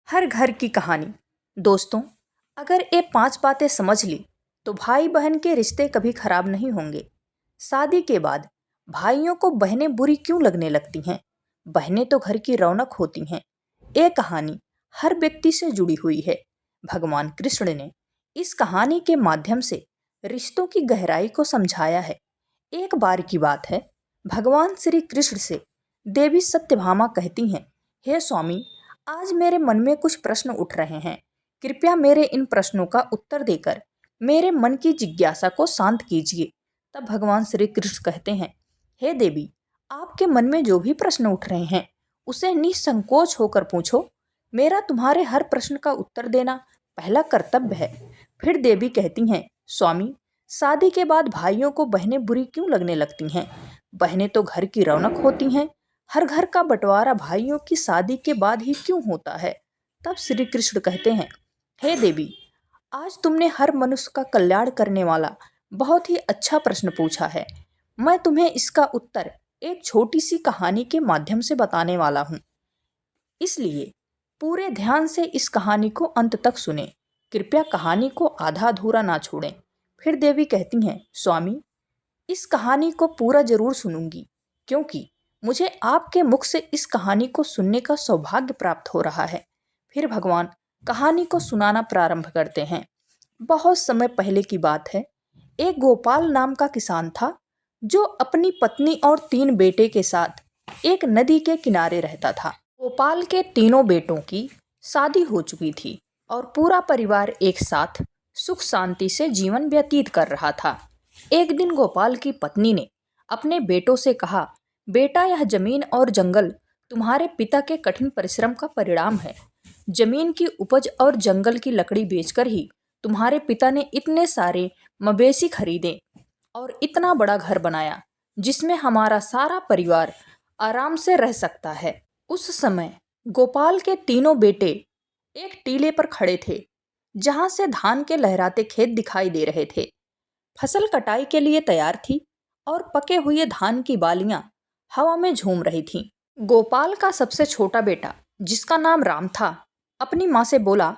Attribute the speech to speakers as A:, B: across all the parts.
A: हर घर की कहानी। दोस्तों, अगर ये 5 बातें समझ ली तो भाई बहन के रिश्ते कभी खराब नहीं होंगे। शादी के बाद भाइयों को बहनें बुरी क्यों लगने लगती हैं? बहनें तो घर की रौनक होती हैं। ये कहानी हर व्यक्ति से जुड़ी हुई है। भगवान कृष्ण ने इस कहानी के माध्यम से रिश्तों की गहराई को समझाया है। एक बार की बात है, भगवान श्री कृष्ण से देवी सत्यभामा कहती हैं, हे स्वामी, आज मेरे मन में कुछ प्रश्न उठ रहे हैं। कृपया मेरे इन प्रश्नों का उत्तर देकर मेरे मन की जिज्ञासा को शांत कीजिए। तब भगवान श्री कृष्ण कहते हैं, हे देवी, आपके मन में जो भी प्रश्न उठ रहे हैं उसे निसंकोच होकर पूछो। मेरा तुम्हारे हर प्रश्न का उत्तर देना पहला कर्तव्य है। फिर देवी कहती हैं, स्वामी, शादी के बाद भाइयों को बहनें बुरी क्यों लगने लगती हैं? बहनें तो घर की रौनक होती हैं। हर घर का बंटवारा भाइयों की शादी के बाद ही क्यों होता है? तब श्री कृष्ण कहते हैं, हे देवी, आज तुमने हर मनुष्य का कल्याण करने वाला बहुत ही अच्छा प्रश्न पूछा है। मैं तुम्हें इसका उत्तर एक छोटी सी कहानी के माध्यम से बताने वाला हूँ। इसलिए पूरे ध्यान से इस कहानी को अंत तक सुने। कृपया कहानी को आधा अधूरा ना छोड़ें। फिर देवी कहती हैं, स्वामी, इस कहानी को पूरा जरूर सुनूंगी, क्योंकि मुझे आपके मुख से इस कहानी को सुनने का सौभाग्य प्राप्त हो रहा है। फिर भगवान कहानी को सुनाना प्रारंभ करते हैं। बहुत समय पहले की बात है। एक गोपाल नाम का किसान था, जो अपनी पत्नी और 3 बेटे के साथ एक नदी के किनारे रहता था। गोपाल के तीनों बेटों की शादी हो चुकी थी और पूरा परिवार एक साथ सुख शांति से जीवन व्यतीत कर रहा था। एक दिन गोपाल की पत्नी ने अपने बेटों से कहा, बेटा, यह जमीन और जंगल तुम्हारे पिता के कठिन परिश्रम का परिणाम है। जमीन की उपज और जंगल की लकड़ी बेचकर ही तुम्हारे पिता ने इतने सारे मवेशी खरीदे और इतना बड़ा घर बनाया, जिसमें हमारा सारा परिवार आराम से रह सकता है। उस समय गोपाल के तीनों बेटे एक टीले पर खड़े थे, जहां से धान के लहराते खेत दिखाई दे रहे थे। फसल कटाई के लिए तैयार थी और पके हुए धान की बालियां हवा में झूम रही थीं। गोपाल का सबसे छोटा बेटा, जिसका नाम राम था, अपनी माँ से बोला,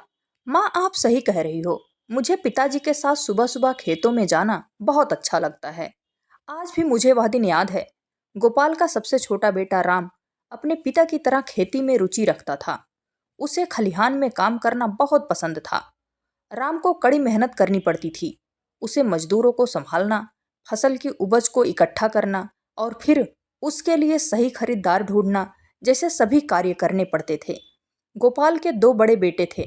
A: माँ, आप सही कह रही हो। मुझे पिताजी के साथ सुबह सुबह खेतों में जाना बहुत अच्छा लगता है। आज भी मुझे वह दिन याद है। गोपाल का सबसे छोटा बेटा राम अपने पिता की तरह खेती में रुचि रखता था। उसे खलिहान में काम करना बहुत पसंद था। राम को कड़ी मेहनत करनी पड़ती थी। उसे मजदूरों को संभालना, फसल की उपज को इकट्ठा करना और फिर उसके लिए सही खरीदार ढूंढना जैसे सभी कार्य करने पड़ते थे। गोपाल के 2 बड़े बेटे थे।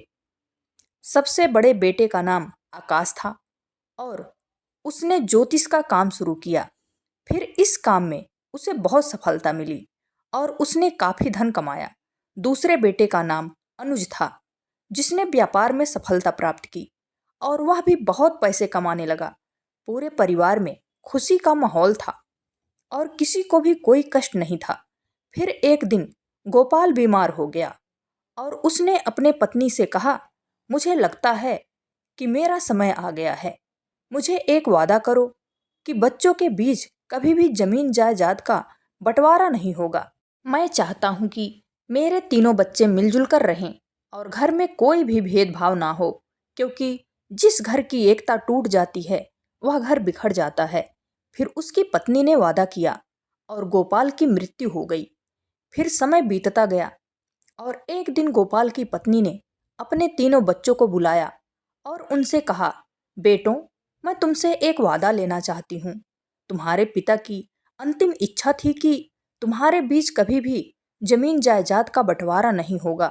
A: सबसे बड़े बेटे का नाम आकाश था और उसने ज्योतिष का काम शुरू किया। फिर इस काम में उसे बहुत सफलता मिली और उसने काफी धन कमाया। दूसरे बेटे का नाम अनुज था, जिसने व्यापार में सफलता प्राप्त की और वह भी बहुत पैसे कमाने लगा। पूरे परिवार में खुशी का माहौल था और किसी को भी कोई कष्ट नहीं था। फिर एक दिन गोपाल बीमार हो गया और उसने अपने पत्नी से कहा, मुझे लगता है कि मेरा समय आ गया है। मुझे एक वादा करो कि बच्चों के बीच कभी भी जमीन जायदाद का बंटवारा नहीं होगा। मैं चाहता हूँ कि मेरे तीनों बच्चे मिलजुल कर रहें और घर में कोई भी भेदभाव ना हो, क्योंकि जिस घर की एकता टूट जाती है वह घर बिखर जाता है। फिर उसकी पत्नी ने वादा किया और गोपाल की मृत्यु हो गई। फिर समय बीतता गया और एक दिन गोपाल की पत्नी ने अपने तीनों बच्चों को बुलाया और उनसे कहा, बेटों, मैं तुमसे एक वादा लेना चाहती हूँ। तुम्हारे पिता की अंतिम इच्छा थी कि तुम्हारे बीच कभी भी जमीन जायदाद का बंटवारा नहीं होगा।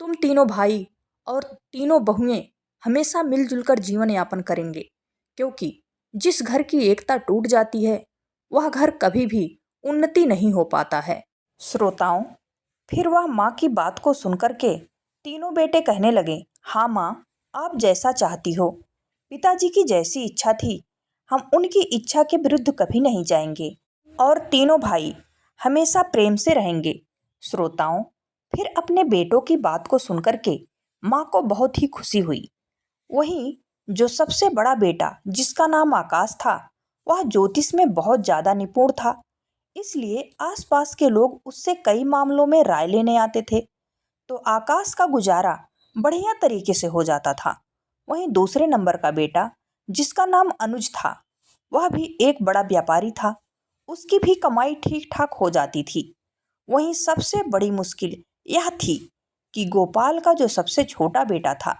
A: तुम तीनों भाई और तीनों बहुएं हमेशा मिलजुल कर जीवन यापन करेंगे, क्योंकि जिस घर की एकता टूट जाती है वह घर कभी भी उन्नति नहीं हो पाता है। श्रोताओं, फिर वह माँ की बात को सुनकर के तीनों बेटे कहने लगे, हाँ माँ, आप जैसा चाहती हो। पिताजी की जैसी इच्छा थी, हम उनकी इच्छा के विरुद्ध कभी नहीं जाएंगे और तीनों भाई हमेशा प्रेम से रहेंगे। श्रोताओं, फिर अपने बेटों की बात को सुनकर के माँ को बहुत ही खुशी हुई। वहीं जो सबसे बड़ा बेटा, जिसका नाम आकाश था, वह ज्योतिष में बहुत ज़्यादा निपुण था। इसलिए आसपास के लोग उससे कई मामलों में राय लेने आते थे। तो आकाश का गुजारा बढ़िया तरीके से हो जाता था। वहीं दूसरे नंबर का बेटा, जिसका नाम अनुज था, वह भी एक बड़ा व्यापारी था। उसकी भी कमाई ठीक ठाक हो जाती थी। वहीं सबसे बड़ी मुश्किल यह थी कि गोपाल का जो सबसे छोटा बेटा था,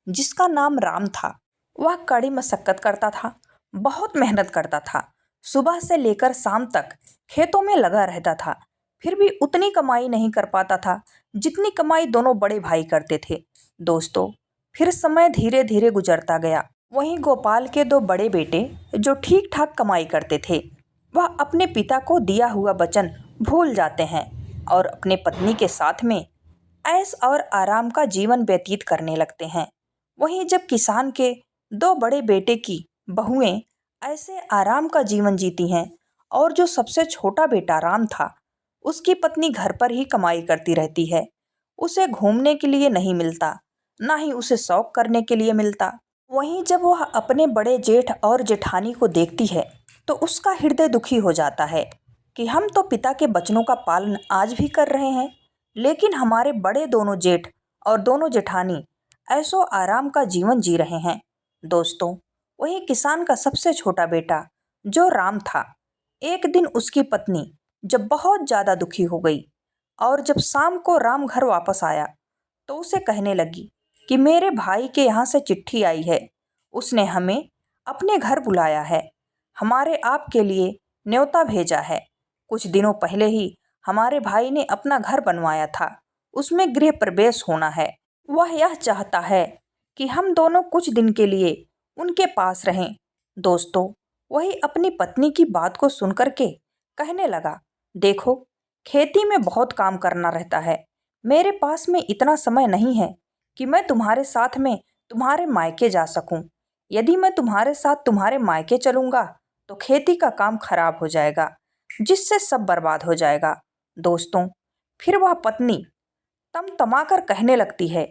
A: जिसका नाम राम था, वह कड़ी मशक्कत करता था, बहुत मेहनत करता था। सुबह से लेकर शाम तक खेतों में लगा रहता था, फिर भी उतनी कमाई नहीं कर पाता था जितनी कमाई दोनों बड़े भाई करते थे। दोस्तों, फिर समय धीरे धीरे गुजरता गया। वहीं गोपाल के दो बड़े बेटे, जो ठीक ठाक कमाई करते थे, वह अपने पिता को दिया हुआ वचन भूल जाते हैं और अपने पत्नी के साथ में ऐश और आराम का जीवन व्यतीत करने लगते हैं। वहीं जब किसान के दो बड़े बेटे की बहुएं ऐसे आराम का जीवन जीती हैं और जो सबसे छोटा बेटा राम था, उसकी पत्नी घर पर ही कमाई करती रहती है। उसे घूमने के लिए नहीं मिलता, ना ही उसे शौक करने के लिए मिलता। वहीं जब वह अपने बड़े जेठ और जेठानी को देखती है तो उसका हृदय दुखी हो जाता है कि हम तो पिता के वचनों का पालन आज भी कर रहे हैं, लेकिन हमारे बड़े दोनों जेठ और दोनों जेठानी ऐसो आराम का जीवन जी रहे हैं। दोस्तों, वही किसान का सबसे छोटा बेटा, जो राम था, एक दिन उसकी पत्नी जब बहुत ज़्यादा दुखी हो गई और जब शाम को राम घर वापस आया तो उसे कहने लगी कि मेरे भाई के यहाँ से चिट्ठी आई है। उसने हमें अपने घर बुलाया है, हमारे आपके लिए न्योता भेजा है। कुछ दिनों पहले ही हमारे भाई ने अपना घर बनवाया था, उसमें गृह प्रवेश होना है। वह यह चाहता है कि हम दोनों कुछ दिन के लिए उनके पास रहें। दोस्तों, वही अपनी पत्नी की बात को सुनकर के कहने लगा, देखो, खेती में बहुत काम करना रहता है, मेरे पास में इतना समय नहीं है कि मैं तुम्हारे साथ में तुम्हारे मायके जा सकूं। यदि मैं तुम्हारे साथ तुम्हारे मायके चलूंगा तो खेती का काम खराब हो जाएगा, जिससे सब बर्बाद हो जाएगा। दोस्तों, फिर वह पत्नी तमतमाकर कहने लगती है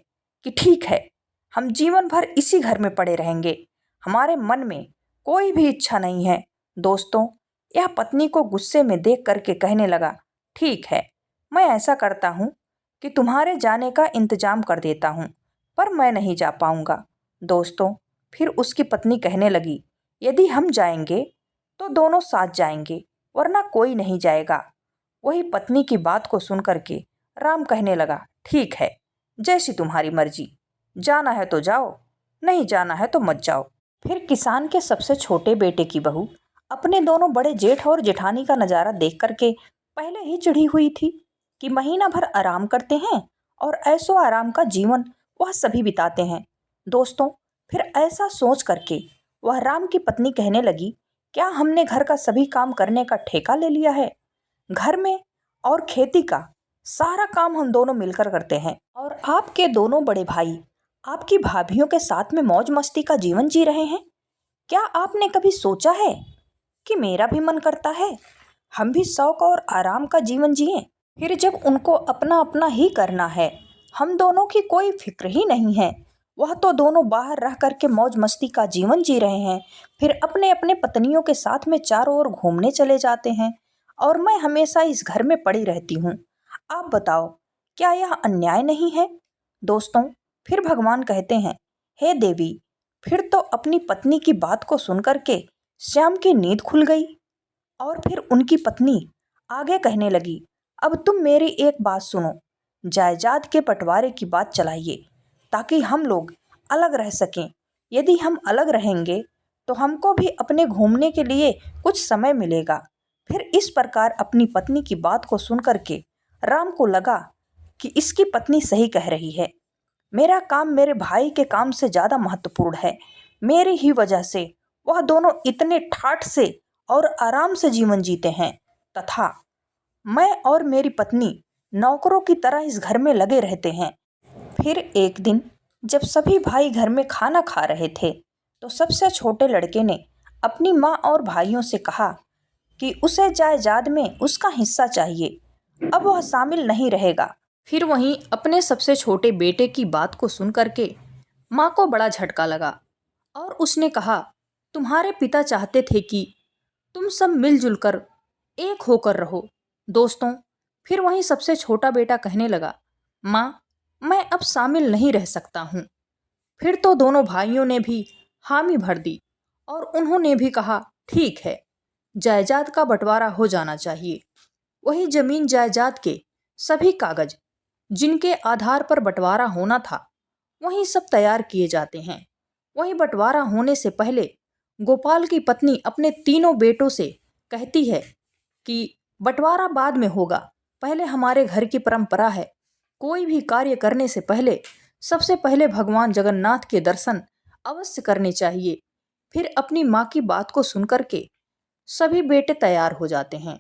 A: कि ठीक है, हम जीवन भर इसी घर में पड़े रहेंगे, हमारे मन में कोई भी इच्छा नहीं है। दोस्तों, यह पत्नी को गुस्से में देख करके कहने लगा, ठीक है, मैं ऐसा करता हूँ कि तुम्हारे जाने का इंतजाम कर देता हूँ, पर मैं नहीं जा पाऊँगा। दोस्तों, फिर उसकी पत्नी कहने लगी, यदि हम जाएंगे तो दोनों साथ जाएंगे, वरना कोई नहीं जाएगा। वही पत्नी की बात को सुन करके राम कहने लगा, ठीक है, जैसी तुम्हारी मर्जी, जाना है तो जाओ, नहीं जाना है तो मत जाओ। फिर किसान के सबसे छोटे बेटे की बहू अपने दोनों बड़े जेठ और जेठानी का नज़ारा देख करके पहले ही चिढ़ी हुई थी कि महीना भर आराम करते हैं और ऐसो आराम का जीवन वह सभी बिताते हैं। दोस्तों, फिर ऐसा सोच करके वह राम की पत्नी कहने लगी, क्या हमने घर का सभी काम करने का ठेका ले लिया है? घर में और खेती का सारा काम हम दोनों मिलकर करते हैं और आपके दोनों बड़े भाई आपकी भाभियों के साथ में मौज मस्ती का जीवन जी रहे हैं। क्या आपने कभी सोचा है कि मेरा भी मन करता है हम भी शौक और आराम का जीवन जिएं? फिर जब उनको अपना अपना ही करना है, हम दोनों की कोई फिक्र ही नहीं है, वह तो दोनों बाहर रह करके मौज मस्ती का जीवन जी रहे हैं, फिर अपने अपने पत्नियों के साथ में चारों ओर घूमने चले जाते हैं और मैं हमेशा इस घर में पड़ी रहती हूँ। आप बताओ, क्या यह अन्याय नहीं है? दोस्तों, फिर भगवान कहते हैं, हे देवी। फिर तो अपनी पत्नी की बात को सुनकर के श्याम की नींद खुल गई और फिर उनकी पत्नी आगे कहने लगी, अब तुम मेरी एक बात सुनो, जायदाद के बंटवारे की बात चलाइए ताकि हम लोग अलग रह सकें। यदि हम अलग रहेंगे तो हमको भी अपने घूमने के लिए कुछ समय मिलेगा। फिर इस प्रकार अपनी पत्नी की बात को सुन करके राम को लगा कि इसकी पत्नी सही कह रही है, मेरा काम मेरे भाई के काम से ज़्यादा महत्वपूर्ण है। मेरी ही वजह से वह दोनों इतने ठाठ से और आराम से जीवन जीते हैं तथा मैं और मेरी पत्नी नौकरों की तरह इस घर में लगे रहते हैं। फिर एक दिन जब सभी भाई घर में खाना खा रहे थे तो सबसे छोटे लड़के ने अपनी माँ और भाइयों से कहा कि उसे जायदाद में उसका हिस्सा चाहिए, अब वह शामिल नहीं रहेगा। फिर वहीं अपने सबसे छोटे बेटे की बात को सुन करके माँ को बड़ा झटका लगा और उसने कहा, तुम्हारे पिता चाहते थे कि तुम सब मिलजुल कर एक होकर रहो। दोस्तों, फिर वहीं सबसे छोटा बेटा कहने लगा, माँ, मैं अब शामिल नहीं रह सकता हूँ। फिर तो दोनों भाइयों ने भी हामी भर दी और उन्होंने भी कहा, ठीक है, जायदाद का बंटवारा हो जाना चाहिए। वही जमीन जायदाद के सभी कागज जिनके आधार पर बंटवारा होना था, वही सब तैयार किए जाते हैं। वही बंटवारा होने से पहले गोपाल की पत्नी अपने तीनों बेटों से कहती है कि बंटवारा बाद में होगा, पहले हमारे घर की परंपरा है, कोई भी कार्य करने से पहले सबसे पहले भगवान जगन्नाथ के दर्शन अवश्य करने चाहिए। फिर अपनी माँ की बात को सुनकर के सभी बेटे तैयार हो जाते हैं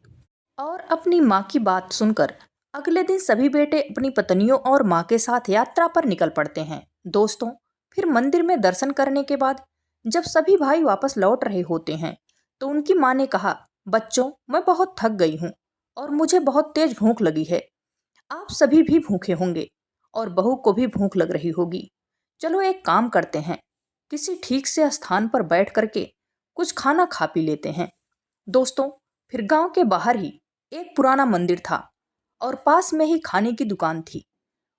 A: और अपनी माँ की बात सुनकर अगले दिन सभी बेटे अपनी पत्नियों और माँ के साथ यात्रा पर निकल पड़ते हैं। दोस्तों, फिर मंदिर में दर्शन करने के बाद जब सभी भाई वापस लौट रहे होते हैं तो उनकी माँ ने कहा, बच्चों, मैं बहुत थक गई हूँ और मुझे बहुत तेज भूख लगी है। आप सभी भी भूखे होंगे और बहू को भी भूख लग रही होगी। चलो एक काम करते हैं, किसी ठीक से स्थान पर बैठ करके कुछ खाना खा पी लेते हैं। दोस्तों, फिर गांव के बाहर ही एक पुराना मंदिर था और पास में ही खाने की दुकान थी।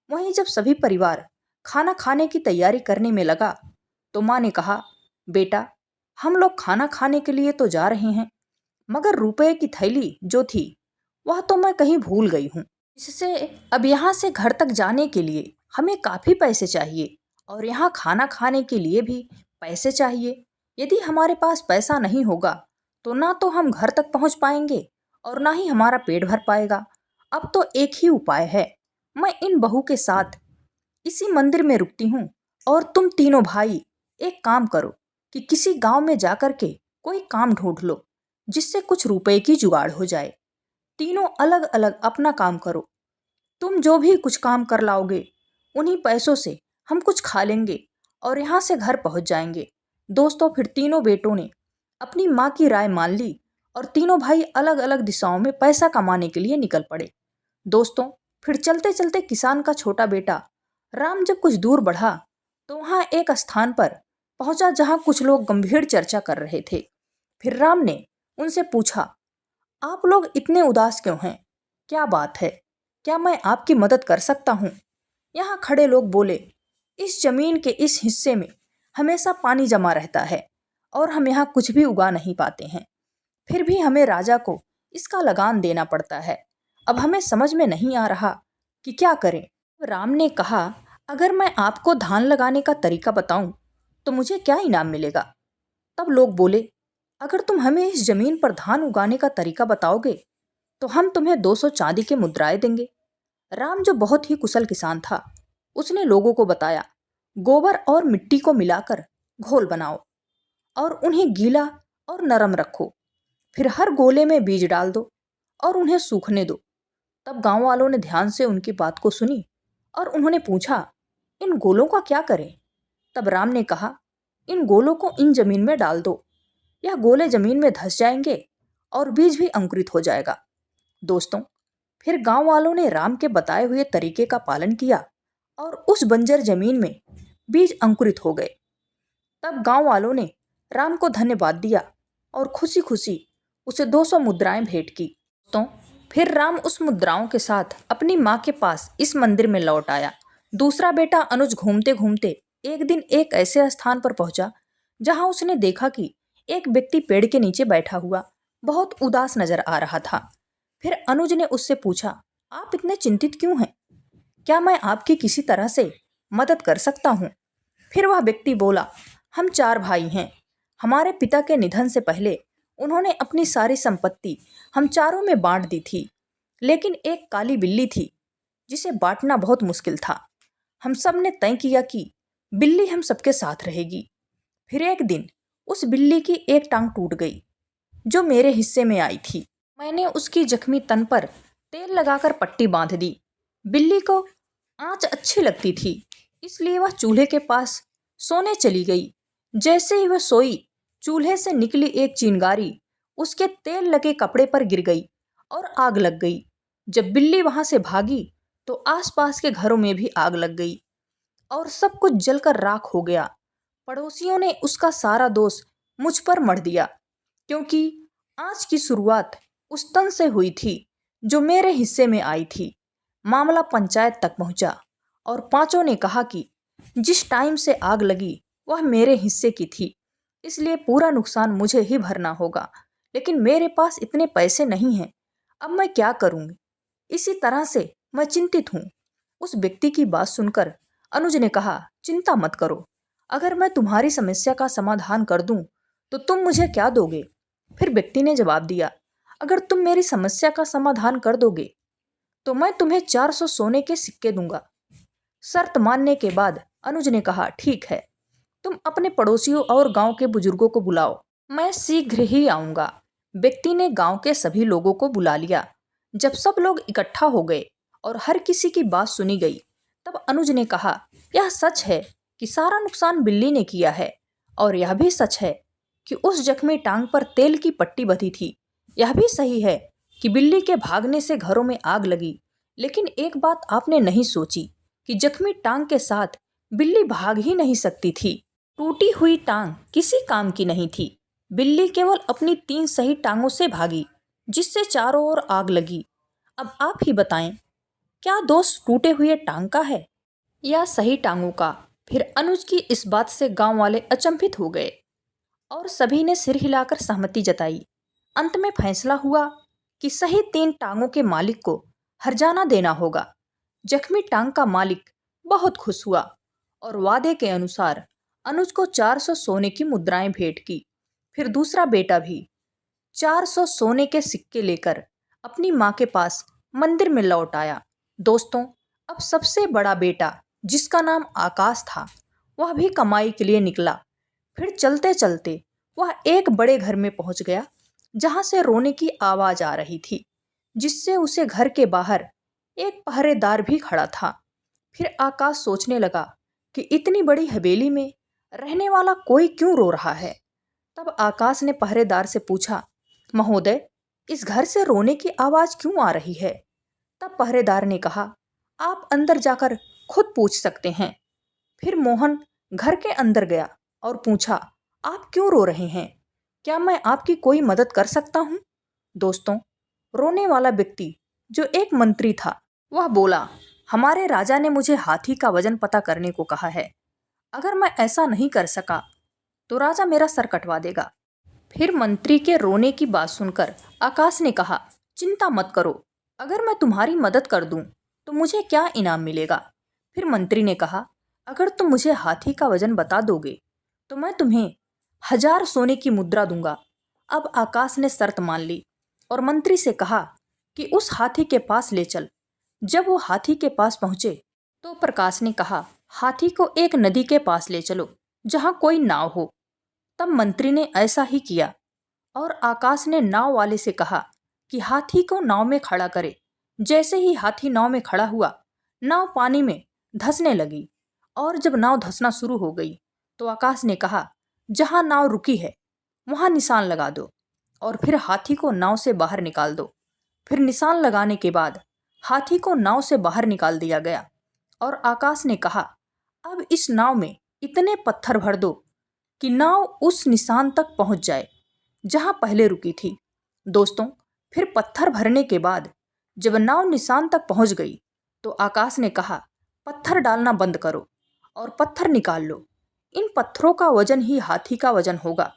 A: वहीं जब सभी परिवार खाना खाने की तैयारी करने में लगा तो माँ ने कहा, बेटा, हम लोग खाना खाने के लिए तो जा रहे हैं, मगर रुपए की थैली जो थी वह तो मैं कहीं भूल गई हूँ। इससे अब यहाँ से घर तक जाने के लिए हमें काफ़ी पैसे चाहिए और यहाँ खाना खाने के लिए भी पैसे चाहिए। यदि हमारे पास पैसा नहीं होगा तो ना तो हम घर तक पहुँच पाएंगे और ना ही हमारा पेट भर पाएगा। अब तो एक ही उपाय है, मैं इन बहू के साथ इसी मंदिर में रुकती हूँ और तुम तीनों भाई एक काम करो कि किसी गांव में जाकर के कोई काम ढूंढ लो जिससे कुछ रुपए की जुगाड़ हो जाए। तीनों अलग अलग अपना काम करो। तुम जो भी कुछ काम कर लाओगे उन्हीं पैसों से हम कुछ खा लेंगे और यहाँ से घर पहुँच जाएंगे। दोस्तों, फिर तीनों बेटों ने अपनी माँ की राय मान ली और तीनों भाई अलग अलग दिशाओं में पैसा कमाने के लिए निकल पड़े। दोस्तों, फिर चलते चलते किसान का छोटा बेटा राम जब कुछ दूर बढ़ा तो वहाँ एक स्थान पर पहुंचा जहाँ कुछ लोग गंभीर चर्चा कर रहे थे। फिर राम ने उनसे पूछा, आप लोग इतने उदास क्यों हैं? क्या बात है? क्या मैं आपकी मदद कर सकता हूँ? यहाँ खड़े लोग बोले, इस जमीन के इस हिस्से में हमेशा पानी जमा रहता है और हम यहाँ कुछ भी उगा नहीं पाते हैं। फिर भी हमें राजा को इसका लगान देना पड़ता है। अब हमें समझ में नहीं आ रहा कि क्या करें। राम ने कहा, अगर मैं आपको धान लगाने का तरीका बताऊं तो मुझे क्या इनाम मिलेगा? तब लोग बोले, अगर तुम हमें इस जमीन पर धान उगाने का तरीका बताओगे तो हम तुम्हें 200 चांदी के मुद्राएं देंगे। राम, जो बहुत ही कुशल किसान था, उसने लोगों को बताया, गोबर और मिट्टी को मिलाकर घोल बनाओ और उन्हें गीला और नरम रखो। फिर हर गोले में बीज डाल दो और उन्हें सूखने दो। तब गांव वालों ने ध्यान से उनकी बात को सुनी और उन्होंने पूछा, इन गोलों का क्या करें? तब राम ने कहा, इन गोलों को इन जमीन में डाल दो। यह गोले जमीन में धंस जाएंगे और बीज भी अंकुरित हो जाएगा। दोस्तों, फिर गांव वालों ने राम के बताए हुए तरीके का पालन किया और उस बंजर जमीन में बीज अंकुरित हो गए। तब गांव वालों ने राम को धन्यवाद दिया और खुशी खुशी उसे 200 मुद्राएं भेंट की। तो फिर राम उस मुद्राओं के साथ अपनी माँ के पास इस मंदिर में लौट आया। दूसरा बेटा अनुज घूमते घूमते एक दिन एक ऐसे स्थान पर पहुंचा जहां उसने देखा कि एक व्यक्ति पेड़ के नीचे बैठा हुआ बहुत उदास नजर आ रहा था। फिर अनुज ने उससे पूछा, आप इतने चिंतित क्यों हैं? क्या मैं आपकी किसी तरह से मदद कर सकता हूँ? फिर वह व्यक्ति बोला, हम 4 भाई हैं। हमारे पिता के निधन से पहले उन्होंने अपनी सारी संपत्ति हम चारों में बांट दी थी, लेकिन एक काली बिल्ली थी जिसे बांटना बहुत मुश्किल था। हम सब ने तय किया कि बिल्ली हम सबके साथ रहेगी। फिर एक दिन उस बिल्ली की एक टांग टूट गई जो मेरे हिस्से में आई थी। मैंने उसकी जख्मी तन पर तेल लगाकर पट्टी बांध दी। बिल्ली को आंच अच्छी लगती थी, इसलिए वह चूल्हे के पास सोने चली गई। जैसे ही वह सोई, चूल्हे से निकली एक चिंगारी उसके तेल लगे कपड़े पर गिर गई और आग लग गई। जब बिल्ली वहां से भागी तो आसपास के घरों में भी आग लग गई और सब कुछ जलकर राख हो गया। पड़ोसियों ने उसका सारा दोष मुझ पर मढ़ दिया, क्योंकि आँच की शुरुआत उस तन से हुई थी जो मेरे हिस्से में आई थी। मामला पंचायत तक पहुंचा और पांचों ने कहा कि जिस टाइम से आग लगी वह मेरे हिस्से की थी, इसलिए पूरा नुकसान मुझे ही भरना होगा। लेकिन मेरे पास इतने पैसे नहीं हैं, अब मैं क्या करूंगी? इसी तरह से मैं चिंतित हूँ। उस व्यक्ति की बात सुनकर अनुज ने कहा, चिंता मत करो, अगर मैं तुम्हारी समस्या का समाधान कर दूं तो तुम मुझे क्या दोगे? फिर व्यक्ति ने जवाब दिया, अगर तुम मेरी समस्या का समाधान कर दोगे तो मैं तुम्हें 400 सोने के सिक्के दूंगा। शर्त मानने के बाद अनुज ने कहा, ठीक है, तुम अपने पड़ोसियों और गांव के बुजुर्गों को बुलाओ, मैं शीघ्र ही आऊंगा। व्यक्ति ने गांव के सभी लोगों को बुला लिया। जब सब लोग इकट्ठा हो गए और हर किसी की बात सुनी गई, तब अनुज ने कहा, यह सच है कि सारा नुकसान बिल्ली ने किया है, और यह भी सच है कि उस जख्मी टांग पर तेल की पट्टी बंधी थी। यह भी सही है कि बिल्ली के भागने से घरों में आग लगी। लेकिन एक बात आपने नहीं सोची कि जख्मी टांग के साथ बिल्ली भाग ही नहीं सकती थी। टूटी हुई टांग किसी काम की नहीं थी। बिल्ली केवल अपनी 3 सही टांगों से भागी, जिससे चारों ओर आग लगी। अब आप ही बताएं, क्या दोष टूटे हुए टांग का है या सही टांगों का? फिर अनुज की इस बात से गांव वाले अचंभित हो गए और सभी ने सिर हिलाकर सहमति जताई। अंत में फैसला हुआ कि सही 3 टांगों के मालिक को हर्जाना देना होगा। जख्मी टांग का मालिक बहुत खुश हुआ और वादे के अनुसार अनुज को 400 सोने की मुद्राएं भेंट की। फिर दूसरा बेटा भी 400 सोने के सिक्के लेकर अपनी माँ के पास मंदिर में लौट आया। दोस्तों, अब सबसे बड़ा बेटा, जिसका नाम आकाश था, वह भी कमाई के लिए निकला। फिर चलते चलते वह एक बड़े घर में पहुंच गया, जहां से रोने की आवाज आ रही थी, जिससे उसे घर के बाहर एक पहरेदार भी खड़ा था। फिर आकाश सोचने लगा कि इतनी बड़ी हवेली में रहने वाला कोई क्यों रो रहा है। तब आकाश ने पहरेदार से पूछा, महोदय, इस घर से रोने की आवाज क्यों आ रही है? तब पहरेदार ने कहा, आप अंदर जाकर खुद पूछ सकते हैं। फिर मोहन घर के अंदर गया और पूछा, आप क्यों रो रहे हैं? क्या मैं आपकी कोई मदद कर सकता हूँ? दोस्तों, रोने वाला व्यक्ति, जो एक मंत्री था, वह बोला, हमारे राजा ने मुझे हाथी का वजन पता करने को कहा है। अगर मैं ऐसा नहीं कर सका तो राजा मेरा सर कटवा देगा। फिर मंत्री के रोने की बात सुनकर आकाश ने कहा, चिंता मत करो, अगर मैं तुम्हारी मदद कर दूं तो मुझे क्या इनाम मिलेगा? फिर मंत्री ने कहा, अगर तुम मुझे हाथी का वजन बता दोगे तो मैं तुम्हें 1000 सोने की मुद्रा दूंगा। अब आकाश ने शर्त मान ली और मंत्री से कहा कि उस हाथी के पास ले चल। जब वो हाथी के पास पहुंचे तो प्रकाश ने कहा, हाथी को एक नदी के पास ले चलो जहां कोई नाव हो। तब मंत्री ने ऐसा ही किया और आकाश ने नाव वाले से कहा कि हाथी को नाव में खड़ा करे। जैसे ही हाथी नाव में खड़ा हुआ, नाव पानी में धंसने लगी, और जब नाव धंसना शुरू हो गई तो आकाश ने कहा, जहां नाव रुकी है वहां निशान लगा दो और फिर हाथी को नाव से बाहर निकाल दो। फिर निशान लगाने के बाद हाथी को नाव से बाहर निकाल दिया गया और आकाश ने कहा, अब इस नाव में इतने पत्थर भर दो कि नाव उस निशान तक पहुंच जाए जहां पहले रुकी थी। दोस्तों, फिर पत्थर भरने के बाद जब नाव निशान तक पहुंच गई तो आकाश ने कहा, पत्थर डालना बंद करो और पत्थर निकाल लो। इन पत्थरों का वजन ही हाथी का वजन होगा।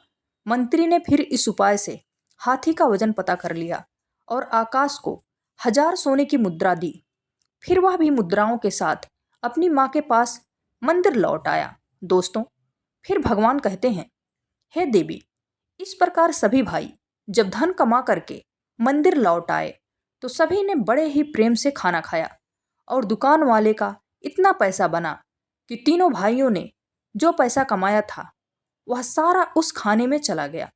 A: मंत्री ने फिर इस उपाय से हाथी का वजन पता कर लिया और आकाश को 1000 सोने की मुद्रा दी। फिर वह भी मुद्राओं के साथ अपनी माँ के पास मंदिर लौट आया। दोस्तों, फिर भगवान कहते हैं, हे देवी, इस प्रकार सभी भाई जब धन कमा करके मंदिर लौट आए तो सभी ने बड़े ही प्रेम से खाना खाया और दुकान वाले का इतना पैसा बना कि तीनों भाइयों ने जो पैसा कमाया था वह सारा उस खाने में चला गया।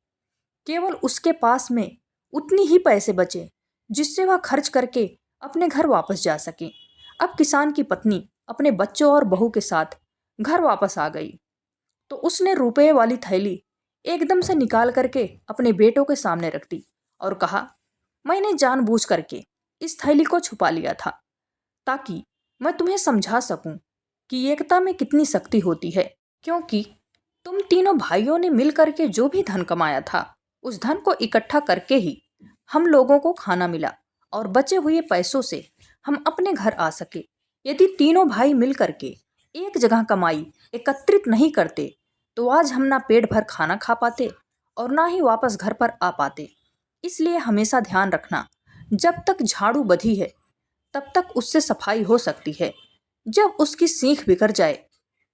A: केवल उसके पास में उतनी ही पैसे बचे जिससे वह खर्च करके अपने घर वापस जा सके। अब किसान की पत्नी अपने बच्चों और बहू के साथ घर वापस आ गई तो उसने रुपए वाली थैली एकदम से निकाल करके अपने बेटों के सामने रख दी और कहा, मैंने जानबूझ करके इस थैली को छुपा लिया था ताकि मैं तुम्हें समझा सकूं कि एकता में कितनी शक्ति होती है। क्योंकि तुम तीनों भाइयों ने मिल करके जो भी धन कमाया था, उस धन को इकट्ठा करके ही हम लोगों को खाना मिला और बचे हुए पैसों से हम अपने घर आ सके। यदि तीनों भाई मिल करके एक जगह कमाई एकत्रित नहीं करते तो आज हम ना पेट भर खाना खा पाते और ना ही वापस घर पर आ पाते। इसलिए हमेशा ध्यान रखना, जब तक झाड़ू बधी है तब तक उससे सफाई हो सकती है, जब उसकी सीख बिखर जाए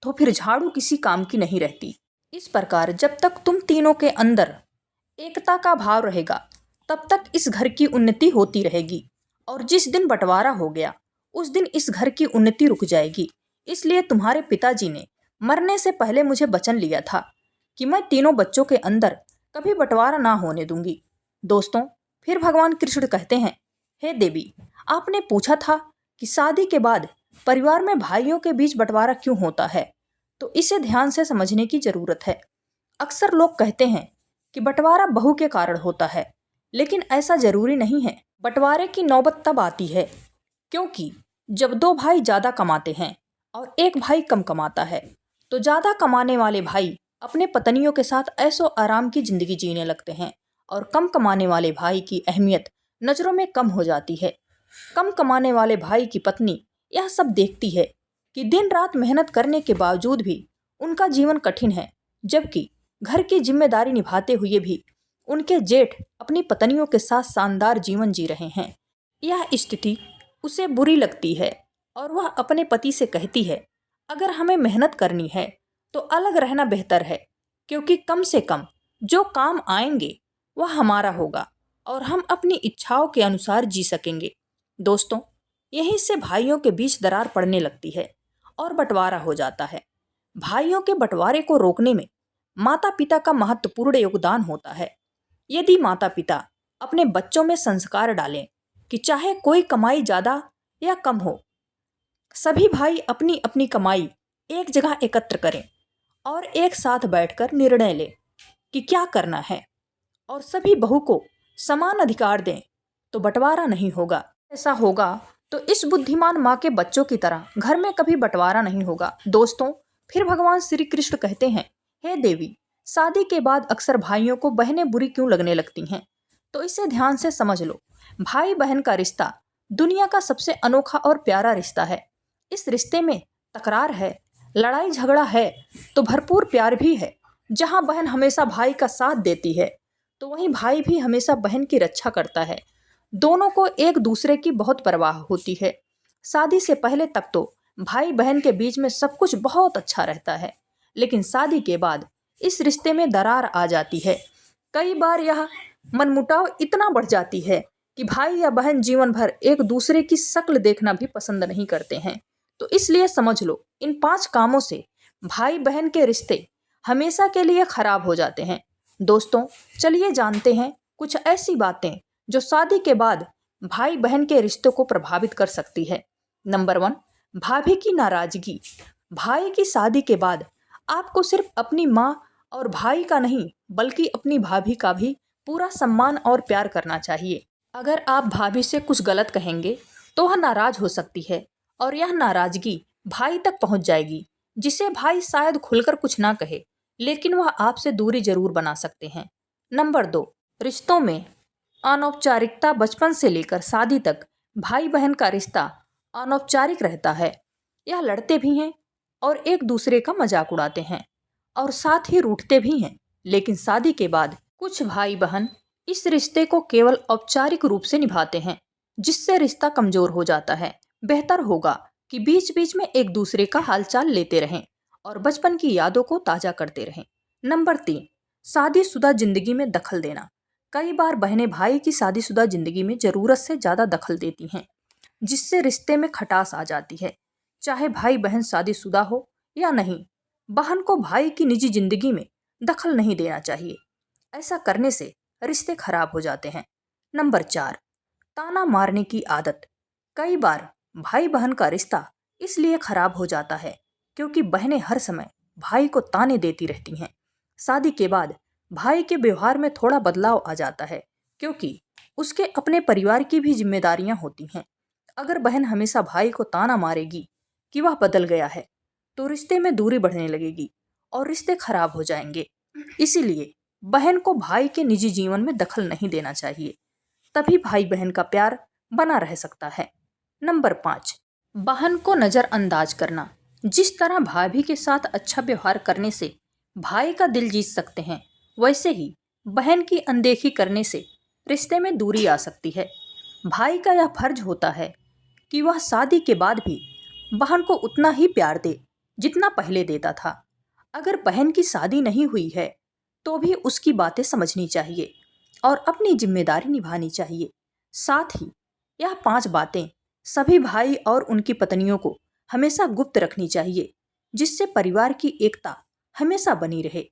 A: तो फिर झाड़ू किसी काम की नहीं रहती। इस प्रकार जब तक तुम तीनों के अंदर एकता का भाव रहेगा तब तक इस घर की उन्नति होती रहेगी, और जिस दिन बंटवारा हो गया उस दिन इस घर की उन्नति रुक जाएगी। इसलिए तुम्हारे पिताजी ने मरने से पहले मुझे वचन लिया था कि मैं तीनों बच्चों के अंदर कभी बंटवारा ना होने दूंगी। दोस्तों, फिर भगवान कृष्ण कहते हैं, हे देवी, आपने पूछा था कि शादी के बाद परिवार में भाइयों के बीच बंटवारा क्यों होता है, तो इसे ध्यान से समझने की जरूरत है। अक्सर लोग कहते हैं कि बंटवारा बहू के कारण होता है, लेकिन ऐसा जरूरी नहीं है। बंटवारे की नौबत तब आती है क्योंकि जब दो भाई ज्यादा कमाते हैं और एक भाई कम कमाता है, तो ज्यादा कमाने वाले भाई अपने पत्नियों के साथ ऐशो आराम की जिंदगी जीने लगते हैं और कम कमाने वाले भाई की अहमियत नजरों में कम हो जाती है। कम कमाने वाले भाई की पत्नी यह सब देखती है कि दिन रात मेहनत करने के बावजूद भी उनका जीवन कठिन है, जबकि घर की जिम्मेदारी निभाते हुए भी उनके जेठ अपनी पत्नियों के साथ शानदार जीवन जी रहे हैं। यह स्थिति उसे बुरी लगती है और वह अपने पति से कहती है, अगर हमें मेहनत करनी है तो अलग रहना बेहतर है, क्योंकि कम से कम जो काम आएंगे वह हमारा होगा और हम अपनी इच्छाओं के अनुसार जी सकेंगे। दोस्तों, यहीं से भाइयों के बीच दरार पड़ने लगती है और बंटवारा हो जाता है। भाइयों के बंटवारे को रोकने में माता पिता का महत्वपूर्ण योगदान होता है। यदि माता पिता अपने बच्चों में संस्कार डालें कि चाहे कोई कमाई ज़्यादा या कम हो, सभी भाई अपनी अपनी कमाई एक जगह एकत्र करें और एक साथ बैठकर निर्णय लें कि क्या करना है, और सभी बहू को समान अधिकार दें, तो बंटवारा नहीं होगा। ऐसा होगा तो इस बुद्धिमान माँ के बच्चों की तरह घर में कभी बंटवारा नहीं होगा। दोस्तों, फिर भगवान श्री कृष्ण कहते हैं, हे देवी, शादी के बाद अक्सर भाइयों को बहनें बुरी क्यों लगने लगती हैं, तो इसे ध्यान से समझ लो। भाई बहन का रिश्ता दुनिया का सबसे अनोखा और प्यारा रिश्ता है। इस रिश्ते में तकरार है, लड़ाई झगड़ा है, तो भरपूर प्यार भी है। जहाँ बहन हमेशा भाई का साथ देती है तो वहीं भाई भी हमेशा बहन की रक्षा करता है। दोनों को एक दूसरे की बहुत परवाह होती है। शादी से पहले तक तो भाई बहन के बीच में सब कुछ बहुत अच्छा रहता है, लेकिन शादी के बाद इस रिश्ते में दरार आ जाती है। कई बार यह मनमुटाव इतना बढ़ जाती है कि भाई या बहन जीवन भर एक दूसरे की शक्ल देखना भी पसंद नहीं करते हैं। तो इसलिए समझ लो, इन 5 कामों से भाई बहन के रिश्ते हमेशा के लिए खराब हो जाते हैं। दोस्तों, चलिए जानते हैं कुछ ऐसी बातें जो शादी के बाद भाई बहन के रिश्तों को प्रभावित कर सकती है। नंबर 1, भाभी की नाराजगी। भाई की शादी के बाद आपको सिर्फ अपनी माँ और भाई का नहीं, बल्कि अपनी भाभी का भी पूरा सम्मान और प्यार करना चाहिए। अगर आप भाभी से कुछ गलत कहेंगे तो वह नाराज हो सकती है और यह नाराजगी भाई तक पहुंच जाएगी, जिसे भाई शायद खुलकर कुछ ना कहे, लेकिन वह आपसे दूरी जरूर बना सकते हैं। नंबर 2, रिश्तों में अनौपचारिकता। बचपन से लेकर शादी तक भाई बहन का रिश्ता अनौपचारिक रहता है। यह लड़ते भी हैं और एक दूसरे का मजाक उड़ाते हैं और साथ ही रूठते भी हैं, लेकिन शादी के बाद कुछ भाई बहन इस रिश्ते को केवल औपचारिक रूप से निभाते हैं, जिससे रिश्ता कमजोर हो जाता है। बेहतर होगा कि बीच बीच में एक दूसरे का हालचाल लेते रहें और बचपन की यादों को ताजा करते रहें। नंबर 3, शादीशुदा जिंदगी में दखल देना। कई बार बहनें भाई की शादीशुदा जिंदगी में जरूरत से ज्यादा दखल देती हैं, जिससे रिश्ते में खटास आ जाती है। चाहे भाई बहन शादीशुदा हो या नहीं, बहन को भाई की निजी जिंदगी में दखल नहीं देना चाहिए। ऐसा करने से रिश्ते खराब हो जाते हैं। नंबर 4, ताना मारने की आदत। कई बार भाई बहन का रिश्ता इसलिए खराब हो जाता है क्योंकि बहनें हर समय भाई को ताने देती रहती हैं। शादी के बाद भाई के व्यवहार में थोड़ा बदलाव आ जाता है, क्योंकि उसके अपने परिवार की भी जिम्मेदारियां होती हैं। अगर बहन हमेशा भाई को ताना मारेगी कि वह बदल गया है, तो रिश्ते में दूरी बढ़ने लगेगी और रिश्ते खराब हो जाएंगे। इसीलिए बहन को भाई के निजी जीवन में दखल नहीं देना चाहिए, तभी भाई बहन का प्यार बना रह सकता है। नंबर 5, बहन को नज़रअंदाज करना। जिस तरह भाभी के साथ अच्छा व्यवहार करने से भाई का दिल जीत सकते हैं, वैसे ही बहन की अनदेखी करने से रिश्ते में दूरी आ सकती है। भाई का यह फर्ज होता है कि वह शादी के बाद भी बहन को उतना ही प्यार दे जितना पहले देता था। अगर बहन की शादी नहीं हुई है तो भी उसकी बातें समझनी चाहिए और अपनी जिम्मेदारी निभानी चाहिए। साथ ही यह 5 बातें सभी भाई और उनकी पत्नियों को हमेशा गुप्त रखनी चाहिए, जिससे परिवार की एकता हमेशा बनी रहे।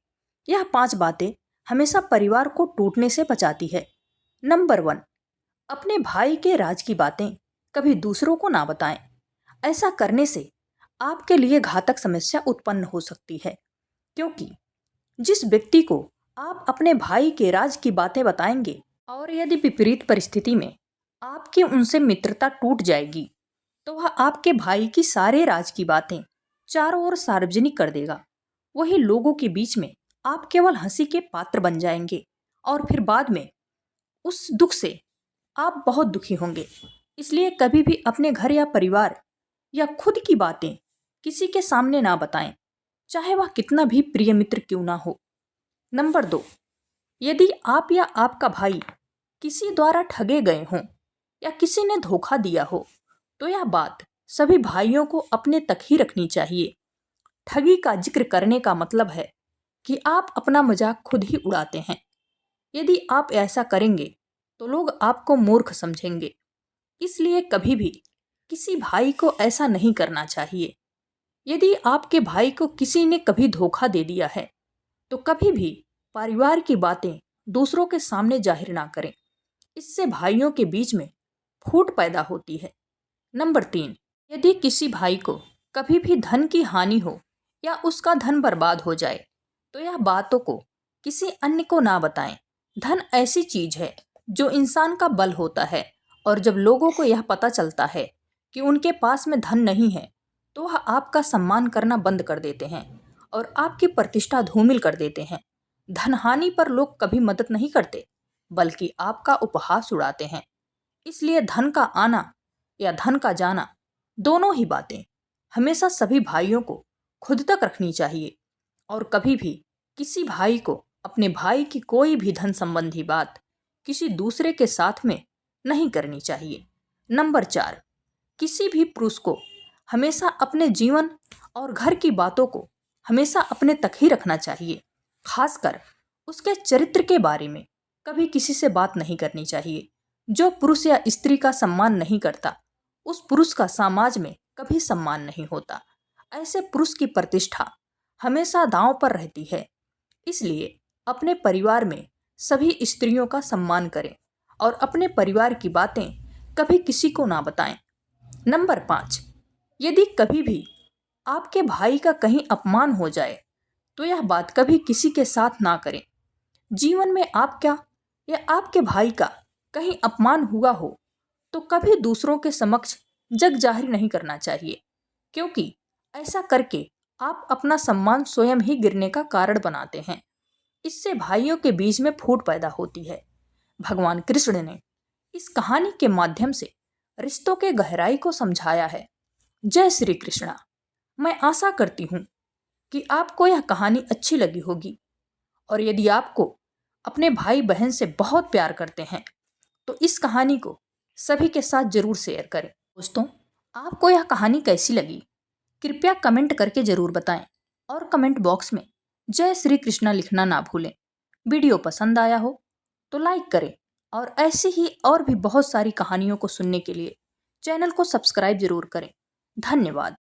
A: यह 5 बातें हमेशा परिवार को टूटने से बचाती है। नंबर 1, अपने भाई के राज की बातें कभी दूसरों को ना बताएं। ऐसा करने से आपके लिए घातक समस्या उत्पन्न हो सकती है, क्योंकि जिस व्यक्ति को आप अपने भाई के राज की बातें बताएंगे और यदि विपरीत परिस्थिति में आपकी उनसे मित्रता टूट जाएगी, तो वह आपके भाई की सारे राज की बातें चारों ओर सार्वजनिक कर देगा। वही लोगों के बीच में आप केवल हंसी के पात्र बन जाएंगे और फिर बाद में उस दुख से आप बहुत दुखी होंगे। इसलिए कभी भी अपने घर या परिवार या खुद की बातें किसी के सामने ना बताएं, चाहे वह कितना भी प्रिय मित्र क्यों ना हो। नंबर 2, यदि आप या आपका भाई किसी द्वारा ठगे गए हों या किसी ने धोखा दिया हो, तो यह बात सभी भाइयों को अपने तक ही रखनी चाहिए। ठगी का जिक्र करने का मतलब है कि आप अपना मजाक खुद ही उड़ाते हैं। यदि आप ऐसा करेंगे तो लोग आपको मूर्ख समझेंगे। इसलिए कभी भी किसी भाई को ऐसा नहीं करना चाहिए। यदि आपके भाई को किसी ने कभी धोखा दे दिया है तो कभी भी परिवार की बातें दूसरों के सामने जाहिर ना करें। इससे भाइयों के बीच में फूट पैदा होती है। नंबर 3, यदि किसी भाई को कभी भी धन की हानि हो या उसका धन बर्बाद हो जाए, तो यह बातों को किसी अन्य को ना बताएं। धन ऐसी चीज है जो इंसान का बल होता है, और जब लोगों को यह पता चलता है कि उनके पास में धन नहीं है, तो वह आपका सम्मान करना बंद कर देते हैं और आपकी प्रतिष्ठा धूमिल कर देते हैं। धन हानि पर लोग कभी मदद नहीं करते, बल्कि आपका उपहास उड़ाते हैं। इसलिए धन का आना या धन का जाना, दोनों ही बातें हमेशा सभी भाइयों को खुद तक रखनी चाहिए और कभी भी किसी भाई को अपने भाई की कोई भी धन संबंधी बात किसी दूसरे के साथ में नहीं करनी चाहिए। नंबर 4, किसी भी पुरुष को हमेशा अपने जीवन और घर की बातों को हमेशा अपने तक ही रखना चाहिए। खासकर उसके चरित्र के बारे में कभी किसी से बात नहीं करनी चाहिए। जो पुरुष या स्त्री का सम्मान नहीं करता, उस पुरुष का समाज में कभी सम्मान नहीं होता। ऐसे पुरुष की प्रतिष्ठा हमेशा दांव पर रहती है। इसलिए अपने परिवार में सभी स्त्रियों का सम्मान करें और अपने परिवार की बातें कभी किसी को ना बताएं। नंबर 5, यदि कभी भी आपके भाई का कहीं अपमान हो जाए, तो यह बात कभी किसी के साथ ना करें। जीवन में आपका या आपके भाई का कहीं अपमान हुआ हो तो कभी दूसरों के समक्ष जग जाहिर नहीं करना चाहिए, क्योंकि ऐसा करके आप अपना सम्मान स्वयं ही गिरने का कारण बनाते हैं। इससे भाइयों के बीच में फूट पैदा होती है। भगवान कृष्ण ने इस कहानी के माध्यम से रिश्तों के गहराई को समझाया है। जय श्री कृष्णा। मैं आशा करती हूँ कि आपको यह कहानी अच्छी लगी होगी, और यदि आपको अपने भाई बहन से बहुत प्यार करते हैं तो इस कहानी को सभी के साथ जरूर शेयर करें। दोस्तों, आपको यह कहानी कैसी लगी कृपया कमेंट करके जरूर बताएं और कमेंट बॉक्स में जय श्री कृष्णा लिखना ना भूलें। वीडियो पसंद आया हो तो लाइक करें और ऐसी ही और भी बहुत सारी कहानियों को सुनने के लिए चैनल को सब्सक्राइब जरूर करें। धन्यवाद।